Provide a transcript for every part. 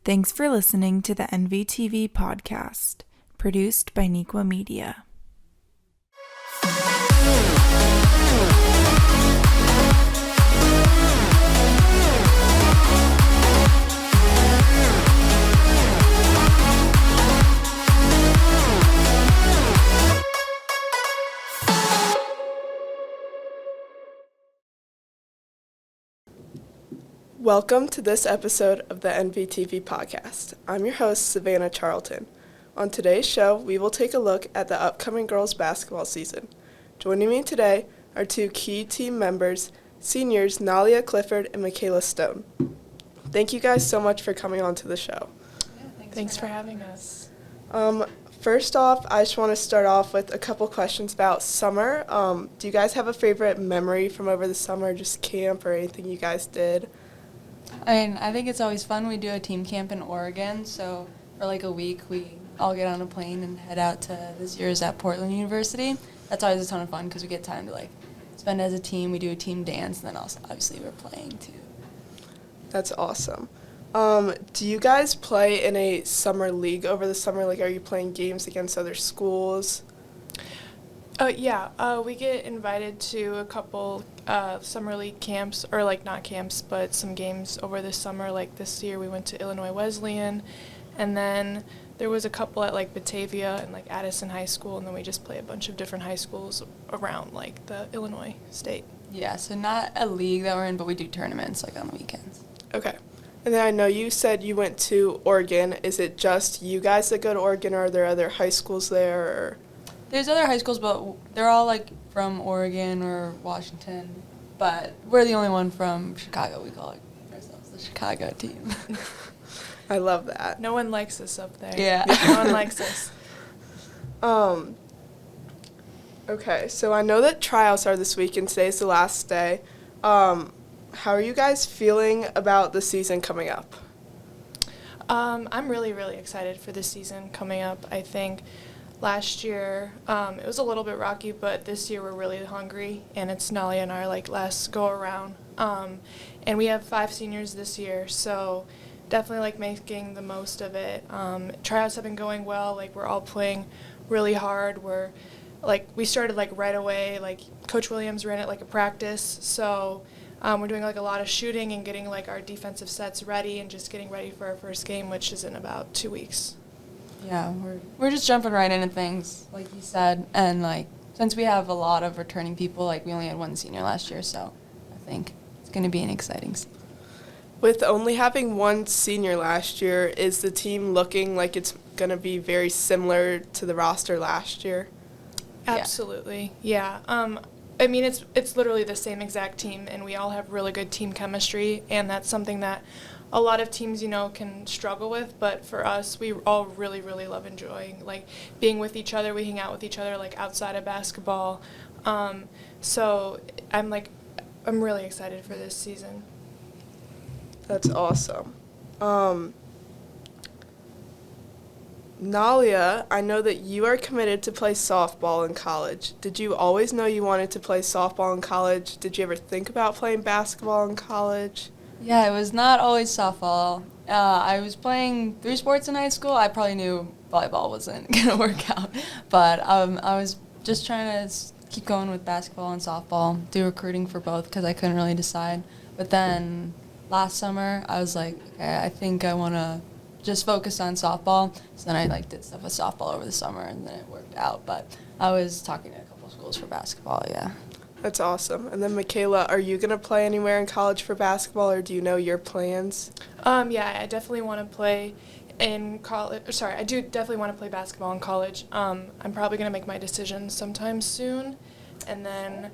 Thanks for listening to the NVTV Podcast, produced by Neuqua Media. Welcome to this episode of the NVTV Podcast. I'm your host, Savannah Charlton. On today's show, we will take a look at the upcoming girls' basketball season. Joining me today are two key team members, seniors Nalia Clifford and Michaela Stone. Thank you guys so much for coming on to the show. Yeah, thanks for having us. First off, I just want to start off with a couple questions about summer. Do you guys have a favorite memory from over the summer, just camp or anything you guys did? I think it's always fun. We do a team camp in Oregon, so for like a week we all get on a plane and head out to this year's at Portland University. That's always a ton of fun because we get time to spend as a team. We do a team dance, and then also obviously we're playing too. That's awesome. Do you guys play in a summer league over the summer? Are you playing games against other schools? We get invited to a couple summer league camps, or not camps, but some games over the summer. Like this year we went to Illinois Wesleyan, and then there was a couple at Batavia and Addison High School, and then we just play a bunch of different high schools around the Illinois state. Yeah, so not a league that we're in, but we do tournaments on the weekends. Okay. And then I know you said you went to Oregon. Is it just you guys that go to Oregon, or are there other high schools there? Or? There's other high schools, but they're all from Oregon or Washington. But we're the only one from Chicago. We call ourselves the Chicago team. I love that. No one likes us up there. Yeah. No one likes us. Okay, so I know that tryouts are this week and today's the last day. How are you guys feeling about the season coming up? I'm really, really excited for this season coming up. I think last year, it was a little bit rocky, but this year we're really hungry, and it's Nalia and our last go around. And we have 5 seniors this year, so definitely making the most of it. Tryouts have been going well. We're all playing really hard. We started right away. Coach Williams ran it like a practice, so we're doing a lot of shooting and getting our defensive sets ready and just getting ready for our first game, which is in about 2 weeks. Yeah, we're just jumping right into things, like you said, and since we have a lot of returning people, we only had 1 senior last year, so I think it's going to be an exciting season. With only having 1 senior last year, is the team looking like it's going to be very similar to the roster last year? Absolutely, yeah. It's literally the same exact team, and we all have really good team chemistry, and that's something that a lot of teams, can struggle with, but for us, we all really, really love enjoying, being with each other. We hang out with each other, outside of basketball. So I'm really excited for this season. That's awesome. Nalia, I know that you are committed to play softball in college. Did you always know you wanted to play softball in college? Did you ever think about playing basketball in college? Yeah, it was not always softball. I was playing 3 sports in high school. I probably knew volleyball wasn't going to work out. But I was just trying to keep going with basketball and softball, do recruiting for both because I couldn't really decide. But then last summer, I was like, okay, I think I want to just focus on softball. So then I did stuff with softball over the summer, and then it worked out. But I was talking to a couple schools for basketball, yeah. That's awesome. And then, Michaela, are you going to play anywhere in college for basketball, or do you know your plans? Yeah, I definitely want to play in college. I do definitely want to play basketball in college. I'm probably going to make my decision sometime soon, and then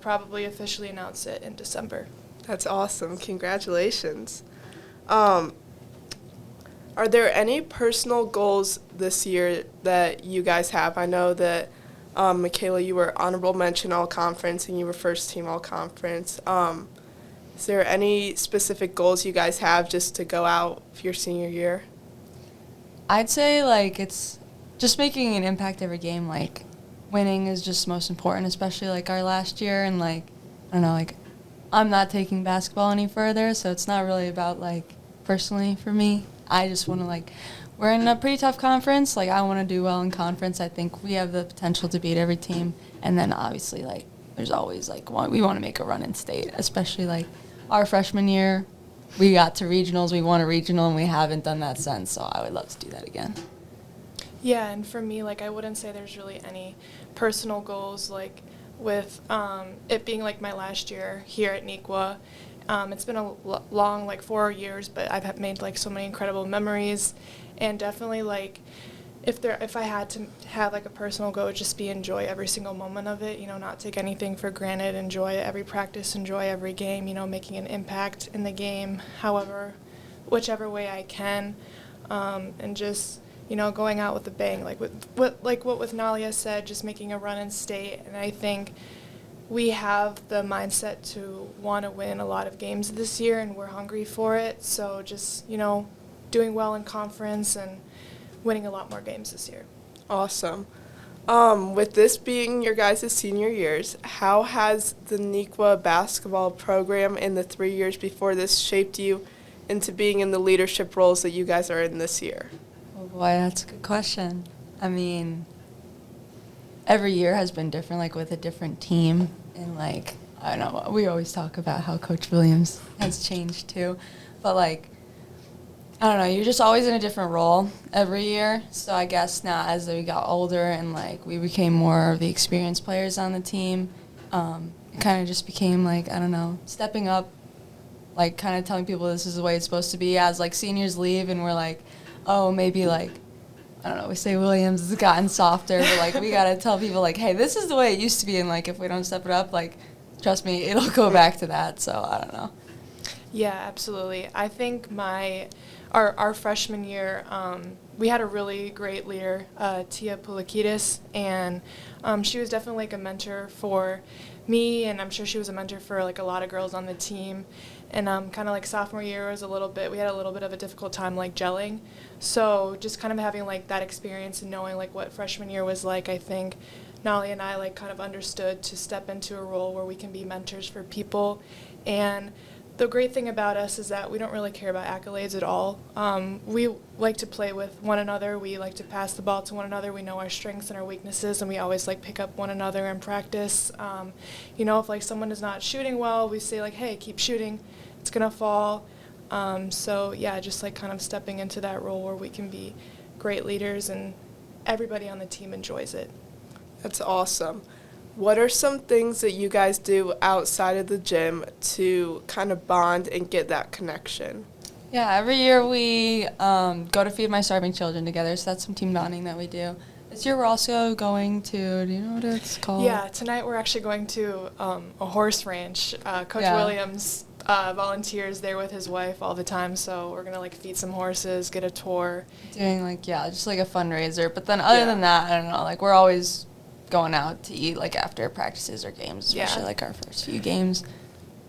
probably officially announce it in December. That's awesome. Congratulations. Are there any personal goals this year that you guys have? I know that Michaela, you were honorable mention all-conference, and you were first team all-conference. Is there any specific goals you guys have just to go out for your senior year? I'd say, it's just making an impact every game. Winning is just most important, especially, our last year. And, I don't know, I'm not taking basketball any further, so it's not really about, personally for me. I just want to, like, we're in a pretty tough conference. Like, I want to do well in conference. I think we have the potential to beat every team. And then, obviously, like, there's always, like, we want to make a run in state, especially, like, our freshman year. We got to regionals. We won a regional, and we haven't done that since. So I would love to do that again. Yeah, and for me, like, I wouldn't say there's really any personal goals, like, with it being, like, my last year here at Neuqua. It's been a long, like, 4 years, but I've made, like, so many incredible memories, and definitely, like, if I had to have, like, a personal goal, it would just be enjoy every single moment of it, you know, not take anything for granted, enjoy every practice, enjoy every game, you know, making an impact in the game, whichever way I can, and just, you know, going out with a bang, like what Nalia said, just making a run in state. And I think we have the mindset to want to win a lot of games this year, and we're hungry for it. So just, you know, doing well in conference and winning a lot more games this year. Awesome. With this being your guys' senior years, how has the Neuqua basketball program in the 3 years before this shaped you into being in the leadership roles that you guys are in this year? Oh, boy, that's a good question. I mean, every year has been different, like, with a different team. And, like, I don't know, we always talk about how Coach Williams has changed, too. But, like, I don't know, you're just always in a different role every year. So I guess now as we got older and, like, we became more of the experienced players on the team, it kind of just became, like, I don't know, stepping up, like, kind of telling people this is the way it's supposed to be as, like, seniors leave and we're like, oh, maybe, like, I don't know, we say Williams has gotten softer, but, like, we got to tell people, like, hey, this is the way it used to be, and, like, if we don't step it up, like, trust me, it'll go back to that. So I don't know. Yeah, absolutely. I think our freshman year, we had a really great leader, Tia Poulakidis, and she was definitely, like, a mentor for me, and I'm sure she was a mentor for, like, a lot of girls on the team. And kind of like sophomore year was we had a little bit of a difficult time, like, gelling. So just kind of having, like, that experience and knowing, like, what freshman year was like, I think Nolly and I, like, kind of understood to step into a role where we can be mentors for people. And the great thing about us is that we don't really care about accolades at all. We like to play with one another. We like to pass the ball to one another. We know our strengths and our weaknesses, and we always, like, pick up one another in practice. You know, if, like, someone is not shooting well, we say, like, hey, keep shooting. It's going to fall. So, yeah, just, like, kind of stepping into that role where we can be great leaders and everybody on the team enjoys it. That's awesome. What are some things that you guys do outside of the gym to kind of bond and get that connection? Yeah, every year we go to Feed My Starving Children together, so that's some team bonding that we do. This year we're also going to, do you know what it's called? Yeah, tonight we're actually going to a horse ranch. Coach Williams volunteers there with his wife all the time, so we're going to, like, feed some horses, get a tour. Doing, like, just, like, a fundraiser. But then other than that, I don't know, like, we're always going out to eat, like, after practices or games, especially, like, our first few games.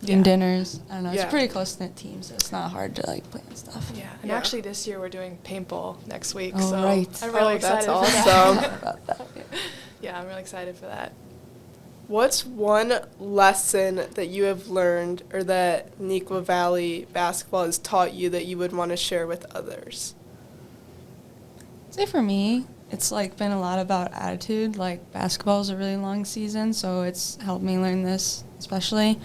Doing dinners. I don't know. It's a pretty close-knit team, so it's not hard to, like, plan stuff. Yeah, and actually this year we're doing paintball next week, oh, so right. I'm really excited that's awesome. for that. About that. Yeah, I'm really excited for that. What's one lesson that you have learned or that Neuqua Valley basketball has taught you that you would want to share with others? I'd say for me, it's, like, been a lot about attitude. Like, basketball is a really long season, so it's helped me learn this especially.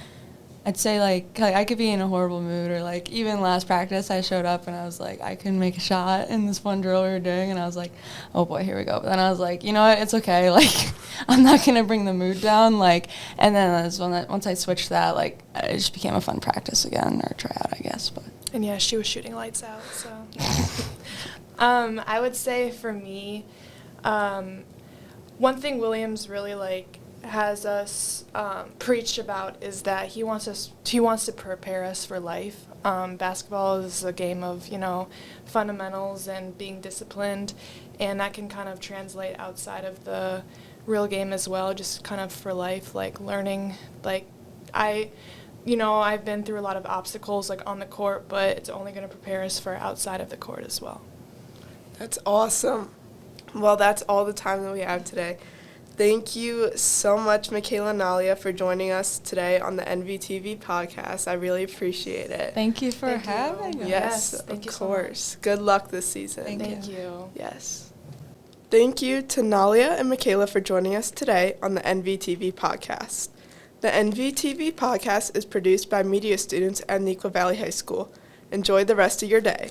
I'd say, like, I could be in a horrible mood, or, like, even last practice I showed up and I was like, I couldn't make a shot in this one drill we were doing, and I was like, oh boy, here we go. But then I was like, you know what, it's okay, like, I'm not going to bring the mood down, like, and then once I switched that, like, it just became a fun practice again, or tryout, I guess. But And yeah, she was shooting lights out, so. I would say for me, one thing Williams really, like, has us preach about is that he wants to prepare us for life. Basketball is a game of, you know, fundamentals and being disciplined, and that can kind of translate outside of the real game as well, just kind of for life, like learning. Like, I've been through a lot of obstacles, like, on the court, but it's only going to prepare us for outside of the court as well. That's awesome. Well, that's all the time that we have today. Thank you so much, Michaela and Nalia, for joining us today on the NVTV podcast. I really appreciate it. Thank you for Thank you. having us. Yes, thank of you so course. Good luck this season. Thank you. Yes. Thank you to Nalia and Michaela for joining us today on the NVTV podcast. The NVTV podcast is produced by media students at Neuqua Valley High School. Enjoy the rest of your day.